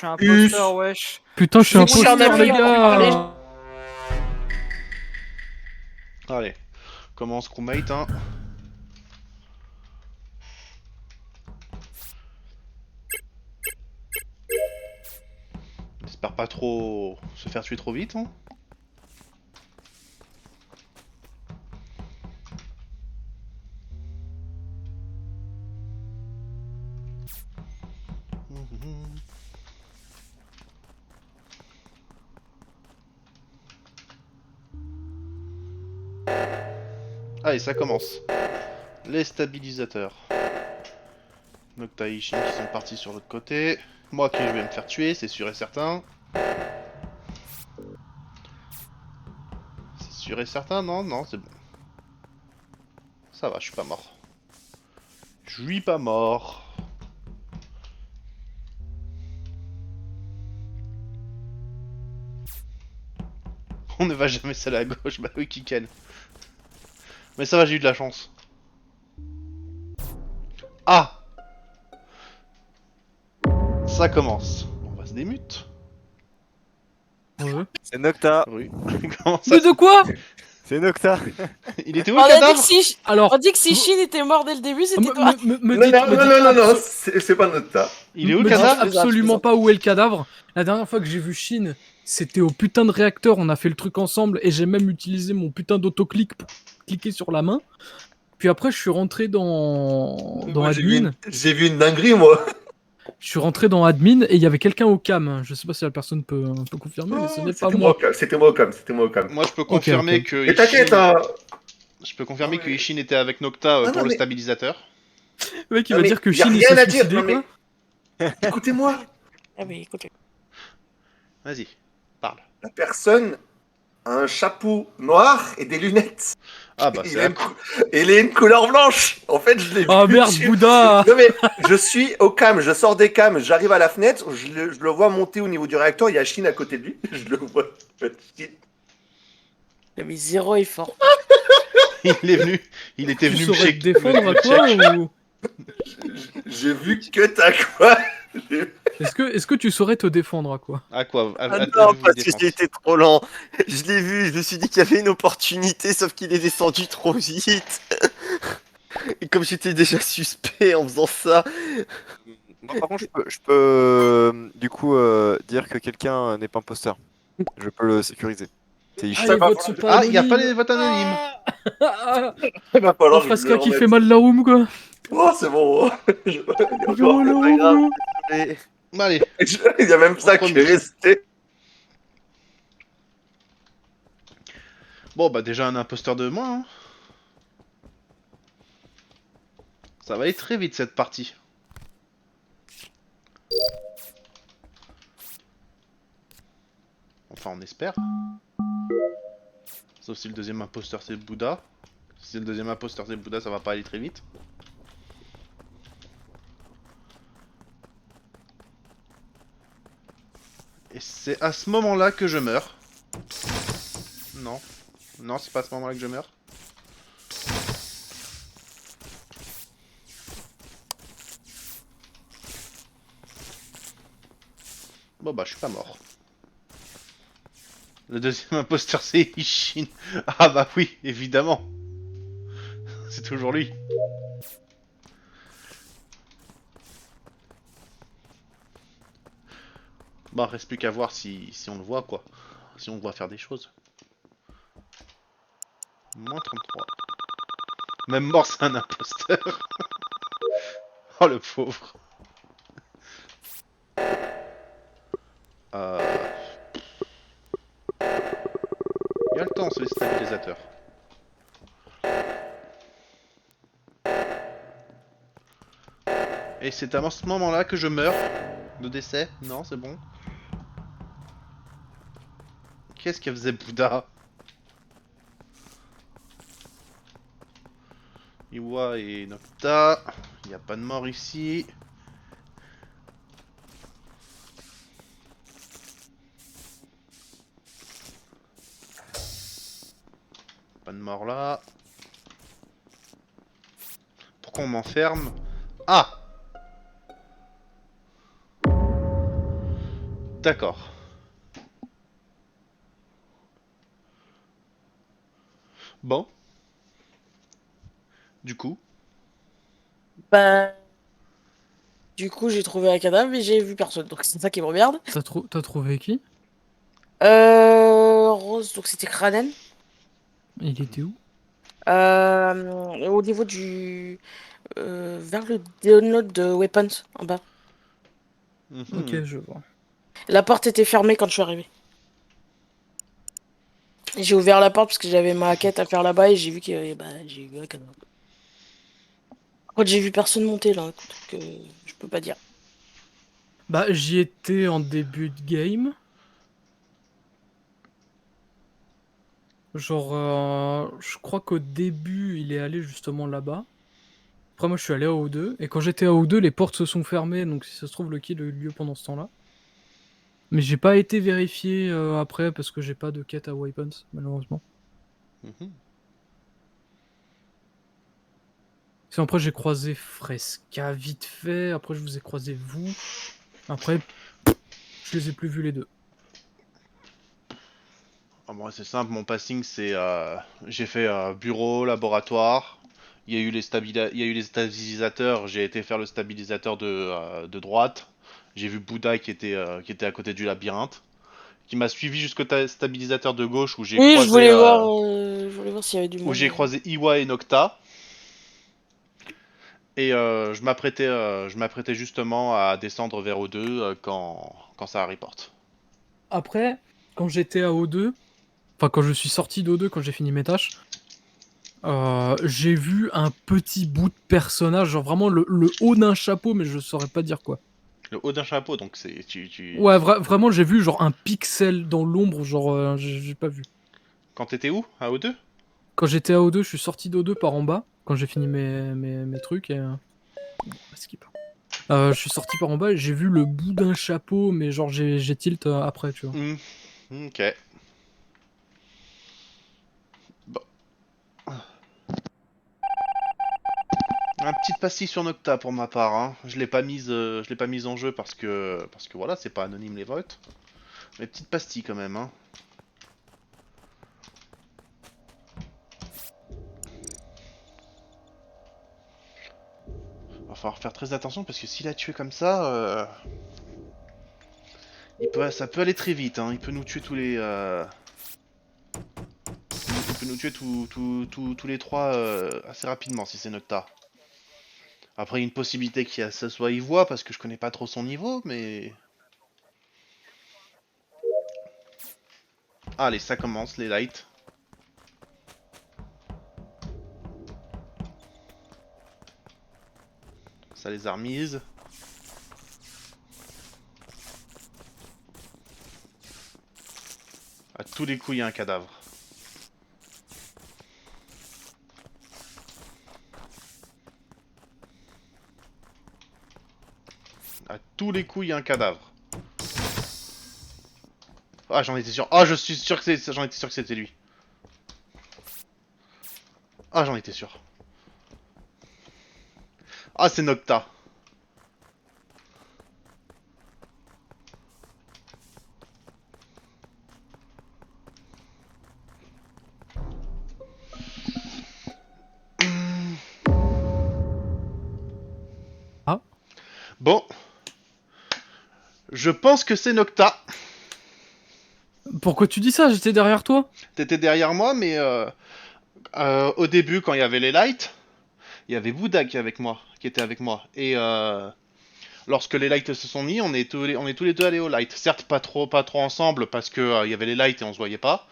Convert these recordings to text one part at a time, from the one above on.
Je suis imposteur, wesh. Putain, je suis C'est moi, imposteur, les les gars. gars. Allez, commence crewmate, hein. J'espère pas trop se faire tuer trop vite, hein. Allez, ça commence. Les stabilisateurs. Nocta et Ishin qui sont partis sur l'autre côté. Moi qui vais me faire tuer, c'est sûr et certain. C'est sûr et certain, non, non, c'est bon. Ça va, je suis pas mort. Je suis pas mort. On ne va jamais seul à gauche, bah oui, Kiken. Mais ça va, j'ai eu de la chance. Ah! Ça commence. On va se démute. C'est Nocta. Oui. Comment ça? Mais de quoi? C'est Nocta. Il était où On le a dit que cadavre? si, Alors, on dit que si Shin était mort dès le début, c'était toi. me Non, dites, non, me non, dites non, non, non, abso- c'est pas notre tas. Il est où me le dites cadavre? absolument pas où est le cadavre. La dernière fois que j'ai vu Shin, c'était au putain de réacteur. On a fait le truc ensemble et j'ai même utilisé mon putain d'autoclic pour cliquer sur la main. Puis après, je suis rentré dans Moi, admin. j'ai vu une dinguerie, moi. Je suis rentré dans admin et il y avait quelqu'un au cam. Je sais pas si la personne peut confirmer, mais ce n'est pas C'était moi. moi au cam, c'était moi au cam, c'était moi au cam. Moi, je peux confirmer ok. que Et t'inquiète, Ishin... hein. Je peux confirmer que Ishin était avec Nocta Non, pour le mais- stabilisateur. Le mec, il Non, va mais dire que y a Shin il rien s'est à dire, suicidé, non, mais- quoi. Écoutez-moi, Ah mais écoutez. Vas-y, parle. la personne a un chapeau noir et des lunettes. Ah bah Il c'est a une il a une couleur blanche. En fait, je l'ai Oh vu. merde, Bouddha. Non mais, je suis au cam, je sors des cams, j'arrive à la fenêtre, je le vois monter au niveau du réacteur, il y a Shin à côté de lui, je le vois. Il avait zéro effort. Il est venu, il était Tu venu me saurais te check. défendre à me quoi check. ou... J'ai vu que t'as quoi. Est-ce que tu saurais te défendre à quoi? À quoi? Ah À non, vos parce que défenses. j'ai été trop lent. Je l'ai vu, je me suis dit qu'il y avait une opportunité, sauf qu'il est descendu trop vite. Et comme j'étais déjà suspect en faisant ça. Moi, par contre, je peux du coup dire que quelqu'un n'est pas imposteur. Je peux le sécuriser. C'est Ah, Ishin. les votes sont pas Ah, il n'y a pas les anonymes. votes anonymes. Ah, Il va falloir oh, que je Frasca le qui remette. fait mal la room, quoi. Oh, c'est bon. Il fait mal la room, quoi. Désolé. Bah, allez, Il y a même ça qui est resté. bon bah déjà un imposteur de moins. Hein. Ça va aller très vite cette partie. Enfin on espère. Sauf si le deuxième imposteur c'est Bouddha. Si le deuxième imposteur c'est Bouddha, ça va pas aller très vite. Et c'est à ce moment-là que je meurs. Non. Non, c'est pas à ce moment-là que je meurs. Bon bah je suis pas mort. Le deuxième imposteur c'est Ishin. Ah bah oui, évidemment. C'est toujours lui. Bah reste plus qu'à voir si on le voit quoi. Si on doit faire des choses. Moins 33. Même mort c'est un imposteur. Oh le pauvre. Il y a le temps, c'est les stabilisateurs. Et c'est à ce moment-là que je meurs de décès. Non, c'est bon. Qu'est-ce que faisait Bouddha? Iwa et Nocta. Il n'y a pas de mort ici. Pas de mort là. Pourquoi on m'enferme? Ah! D'accord. Bon. Du coup. Bah, du coup, j'ai trouvé un cadavre et j'ai vu personne. Donc c'est ça qui m'emmerde. T'as trouvé qui? Rose, donc c'était Kranen. Il était où? Au niveau du... vers le download de Weapons, en bas. Ok, Mhm. je vois. La porte était fermée quand je suis arrivé. J'ai ouvert la porte parce que j'avais ma quête à faire là-bas et j'ai vu que bah, j'ai vu un cadavre. Quand j'ai vu personne monter là, donc je peux pas dire. Bah, j'y étais en début de game. Genre, je crois qu'au début, il est allé justement là-bas. Après, moi, je suis allé à O2. Et quand j'étais à O2, les portes se sont fermées. Donc, si ça se trouve, le kill a eu lieu pendant ce temps-là. Mais j'ai pas été vérifié après parce que j'ai pas de quête à Weapons, malheureusement. Mhm. Sinon, après, j'ai croisé Fresca vite fait. Après, je vous ai croisé vous. Après, je les ai plus vus les deux. Ah, moi, c'est simple, mon passing, c'est... j'ai fait bureau, laboratoire. Il y a eu les stabilisateurs. J'ai été faire le stabilisateur de droite. J'ai vu Bouddha qui était à côté du labyrinthe. Qui m'a suivi jusqu'au stabilisateur de gauche Oui, je voulais voir s'il y avait du où monde. j'ai croisé Iwa et Nocta. Et je m'apprêtais justement à descendre vers O2 quand ça reporte. Après, quand j'étais à O2, enfin, quand je suis sorti d'O2, quand j'ai fini mes tâches, j'ai vu un petit bout de personnage, genre vraiment le haut d'un chapeau, mais je saurais pas dire quoi. Le haut d'un chapeau, donc c'est... Ouais, vraiment, j'ai vu genre un pixel dans l'ombre, genre, j'ai pas vu. Quand t'étais où? À O2? Quand j'étais à O2, je suis sorti d'O2 par en bas, quand j'ai fini mes trucs, et... skip. Je suis sorti par en bas et j'ai vu le bout d'un chapeau, mais genre j'ai tilt après, tu vois. Ok. Bon. Un petit pastis sur Nocta pour ma part, hein. Je l'ai pas mise en jeu parce que voilà, c'est pas anonyme les votes. Mais petite pastille quand même, hein. Va falloir faire très attention parce que s'il a tué comme ça, ça peut aller très vite, hein. Il peut nous tuer tous les, il peut nous tuer tous les trois assez rapidement si c'est Nocta. Après, il y a une possibilité qu'il y a, ça soit Ivoire parce que je connais pas trop son niveau, mais. Allez, ça commence, les lights. Ça les a remises. À tous les coups, il y a un cadavre. À tous les coups, il y a un cadavre. Ah, j'en étais sûr. Ah, je suis sûr que j'en étais sûr que c'était lui. Ah, j'en étais sûr. Ah, c'est Nocta. Ah. Bon. Je pense que c'est Nocta. Pourquoi tu dis ça? J'étais derrière toi. T'étais derrière moi, mais au début, quand il y avait les lights, il y avait Bouddha qui était avec moi. Et lorsque les lights se sont mis, on est tous les deux allés aux lights. Certes, pas trop ensemble parce que il y avait les lights et on se voyait pas.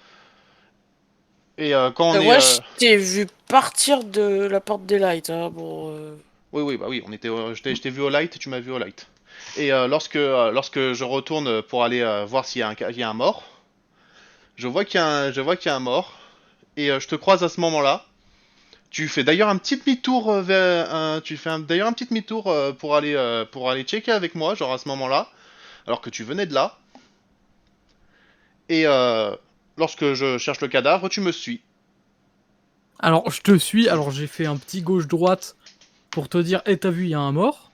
Et quand on est, Ouais, je t'ai vu partir de la porte des lights. Hein, bon, oui, bah oui, on était, je t'ai vu au light et tu m'as vu au light. Et lorsque je retourne pour aller voir s'il y a il y a un mort, je vois qu'il y a un mort et je te croise à ce moment-là. Tu fais d'ailleurs un petit demi-tour d'ailleurs un petit demi-tour pour aller checker avec moi, genre à ce moment-là, alors que tu venais de là. Et lorsque je cherche le cadavre, tu me suis. Alors, je te suis. Alors, j'ai fait un petit gauche-droite pour te dire, t'as vu, il y a un mort.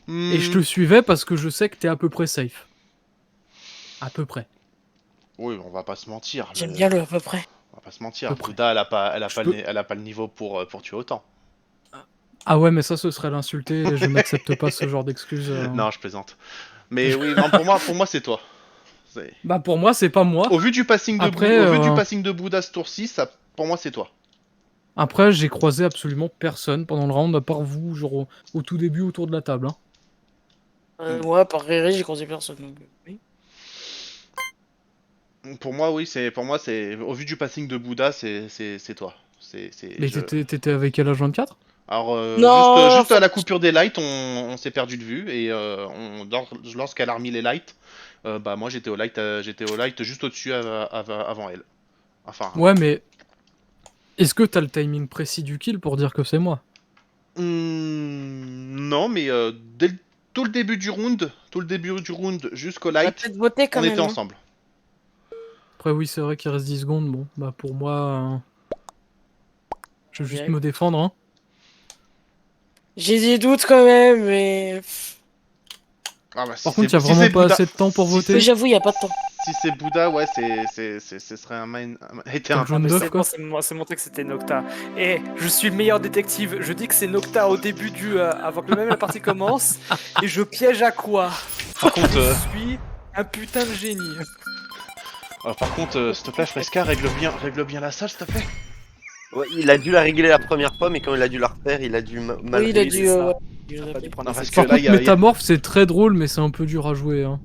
Et je te suivais parce que je sais que t'es à peu près safe. À peu près. Oui, on va pas se mentir. J'aime bien le à peu près. On va pas se mentir. À peu près. Bouddha, peux- elle a pas le niveau pour tuer autant. Ah ouais, mais ça, ce serait l'insulter. Et je n'accepte pas ce genre d'excuses. Non, je plaisante. Mais oui, non, pour moi, c'est toi. C'est- Bah pour moi, c'est pas moi. Au vu du passing de, Après, au vu du passing de Bouddha ce tour-ci, ça, pour moi, c'est toi. Après, j'ai croisé absolument personne pendant le round, à part vous, genre au tout début, autour de la table. Hein. Moi, par Riri, j'ai croisé personne. Donc, oui. Pour moi, oui, pour moi, c'est au vu du passing de Bouddha, c'est toi. Mais je- t'étais avec quel âge 24? Alors, Non, juste à la coupure des lights, on s'est perdu de vue et lorsqu'elle a remis les lights, bah moi j'étais au light juste au-dessus avant elle. Enfin. Ouais, mais est-ce que t'as le timing précis du kill pour dire que c'est moi? Non, mais tout le début du round, jusqu'au On va light, peut-être voter quand on même. était hein. ensemble. Après, oui, c'est vrai qu'il reste 10 secondes. Bon, bah pour moi, je vais juste Ouais. me défendre. Hein. J'ai des doutes quand même, mais. Ah bah, si Par contre, c'est- il y a si vraiment c'est pas Bouddha- assez de temps pour si voter. Oui, j'avoue, il n'y a pas de temps. Si c'est Bouddha, ouais, ce serait été Comme un jaune Mais d'œuf, c'est quoi. bon, c'est montré que c'était Nocta. Et je suis le meilleur détective. Je dis que c'est Nocta au début avant que même la partie commence. Et je piège à quoi? Par contre, Je suis un putain de génie. s'il te plaît, Fresca, règle bien la salle, s'il te plaît. Ouais, il a dû la régler la première fois, mais quand il a dû la refaire, il a dû mal Oui, il a oui, dû. c'est ça. ouais, il J'aurais a pas dû- dû prendre Non, un parce set. que Par là, contre, Métamorphe, c'est très drôle, mais c'est un peu dur à jouer. Hein.